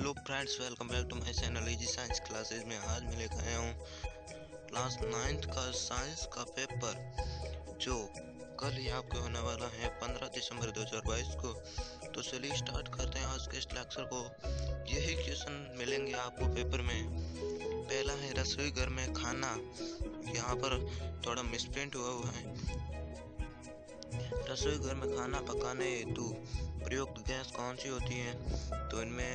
Hello friends, welcome back to my channel easy science classes में। आज मैं लेकर आया हूँ क्लास 9th का साइंस का पेपर जो कल ही आपके होने वाला है 15 दिसंबर 2022 को। तो चलिए स्टार्ट करते हैं आज के इस लेक्चर को। यही क्वेश्चन मिलेंगे आपको पेपर में। पहला है रसोई घर में खाना, यहाँ पर थोड़ा मिसप्रिंट हुआ है। रसोई घर में खाना पकाने हेतु प्रयुक्त गैस कौन सी होती है? तो इनमें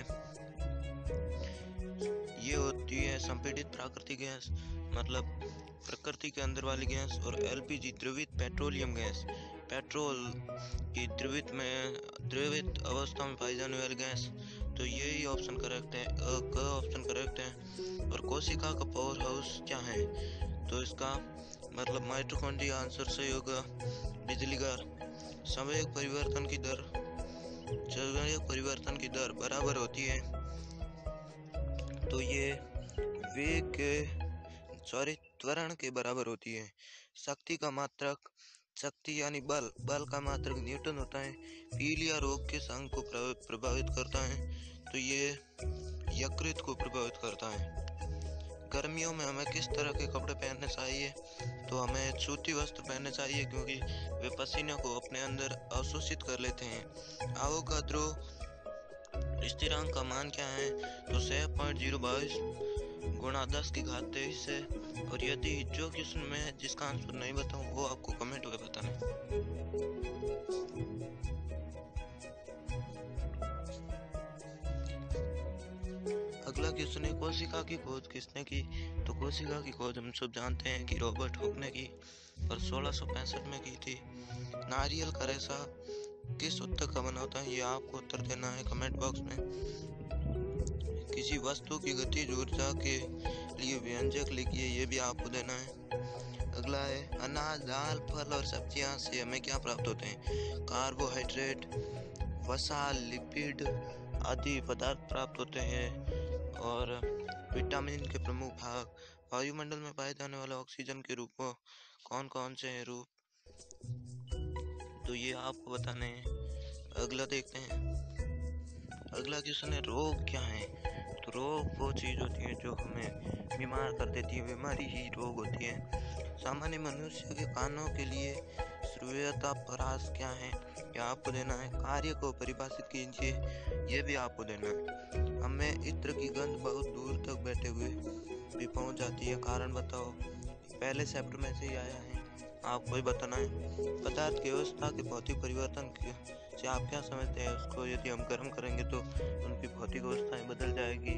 ये होती है संपीड़ित प्राकृतिक गैस, मतलब प्रकृति के अंदर वाली गैस, और एलपीजी द्रवित पेट्रोलियम गैस, पेट्रोल की द्रवित अवस्था में पाई जाने वाली गैस। तो यही ऑप्शन करेक्ट है, क ऑप्शन करेक्ट है। और कोशिका का पावर हाउस क्या है? तो इसका मतलब माइटोकॉन्ड्रिया आंसर सही होगा। बिजली घर। संवेग परिवर्तन की दर बराबर होती है, तो ये वेग के त्वरण के बराबर होती है। शक्ति का मात्रक, शक्ति यानी बल का मात्रक न्यूटन होता है। पीलिया रोग के अंग को प्रभावित करता है, तो ये यकृत को प्रभावित करता है। गर्मियों में हमें किस तरह के कपड़े पहनने चाहिए? तो हमें सूती वस्त्र पहनने चाहिए, क्योंकि वे पसीने को अपने अंदर अवशोषित कर लेते हैं। आवोगाद्रो स्थिरांक का मान क्या है? तो 6.022 गुणा 10 की घात 23 है। और यदि जो क्वेश्चन में जिसका आंसर नहीं बताऊं वो आपको कमेंट में बताना। अगला क्वेश्चन है कोशिका की खोज किसने की? तो कोशिका की खोज हम सब जानते हैं कि रॉबर्ट हुक ने की और 1665 में की थी। नारियल का रेशा किस उत्तक का बना होता है? ये आपको उत्तर देना है कमेंट बॉक्स में। किसी वस्तु की गतिज ऊर्जा के लिए व्यंजक लिखिए, ये भी आपको देना है। अगला है अनाज, दाल, फल और सब्जियां से हमें क्या प्राप्त होते हैं? कार्बोहाइड्रेट, वसा, लिपिड आदि पदार्थ प्राप्त होते हैं। और विटामिन के प्रमुख भाग। वायुमंडल में पाए जाने वाले ऑक्सीजन के रूप कौन कौन से हैं रूप? तो ये आपको बताने हैं। अगला देखते हैं। अगला क्वेश्चन है रोग क्या है? तो रोग वो चीज होती है जो हमें बीमार कर देती है, बीमारी ही रोग होती है। सामान्य मनुष्य के कानों के लिए श्रूयता परास क्या है? यह आपको देना है। कार्य को परिभाषित कीजिए, यह भी आपको देना है। हमें इत्र की गंध बहुत दूर तक बैठे हुए भी पहुंच जाती है, कारण बताओ। पहले चैप्टर में से ही आया है, आपको ही बताना है। पदार्थ की अवस्था के भौतिक परिवर्तन से आप क्या समझते हैं? उसको यदि हम गर्म करेंगे तो उनकी भौतिक अवस्थाएं बदल जाएगी,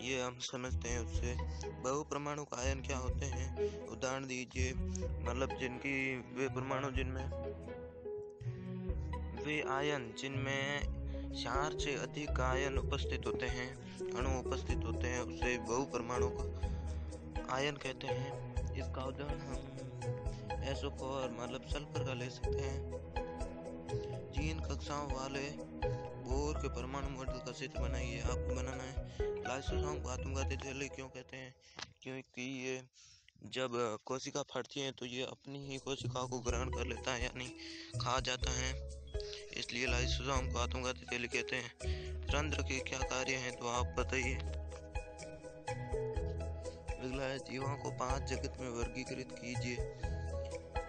ये हम समझते हैं उससे। बहुपरमाणु आयन क्या होते हैं? उदाहरण दीजिए, मतलब जिनकी वे आयन जिनमें 4 से अधिक आयन उपस्थित होते हैं, अणु उपस्थित होते हैं, उसे बहुपरमाणु आयन कहते हैं। इसका उदाहरण हम SO4 मतलब सल्फर का ले सकते हैं। 3 कक्षाओं वाले बोर के परमाणु मॉडल का चित्र बनाइए, आपको बनाना है। लाइसोसोम को आत्मघाती सेल क्यों कहते हैं? क्योंकि ये जब कोशिका फटती है तो ये अपनी ही कोशिका को ग्रहण कर लेता है, यानी खा जाता है, इसलिए लाइसोसोम को आत्मघाती सेल कहते हैं। रंध्र के क्या कार्य हैं? तो आप बताइए। अगला है जीवों को 5 जगत में वर्गीकृत कीजिए,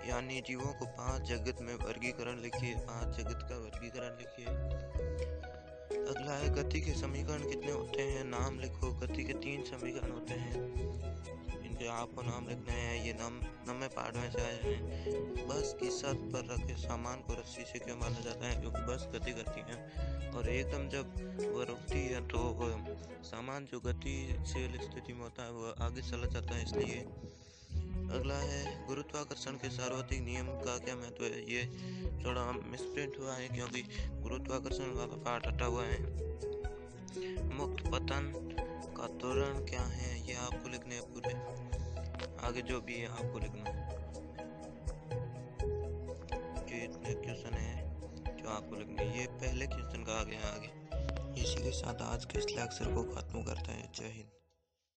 यानी जीवों को 5 जगत में वर्गीकरण लिखिए, 5 जगत का वर्गीकरण लिखिए। अगला है गति के समीकरण कितने होते हैं? नाम लिखो। गति के 3 समीकरण होते हैं, इनके आपको नाम लिखने हैं। ये नम्य पाठ में से आए हैं। बस की छत पर रखे सामान को रस्सी से क्यों बांधा जाता है? क्योंकि बस गति करती है और एकदम जब वह रुकती है तो सामान जो गतिशील स्थिति में होता है वह आगे चला जाता है, इसलिए। अगला है गुरुत्वाकर्षण के सार्वत्रिक नियम का क्या महत्व है? ये थोड़ा मिसप्रिंट हुआ है, क्योंकि गुरुत्वाकर्षण वाला पार्ट हटा हुआ है। मुक्त पतन का त्वरण क्या है? ये आपको लिखने हैं पूरे, आगे जो भी है आपको लिखना है। ये इतने क्वेश्चन है जो आपको लिखने हैं, ये पहले क्वेश्चन का आगे। इसी के साथ आज के इस लेक्चर को खत्म करते हैं। जय हिंद।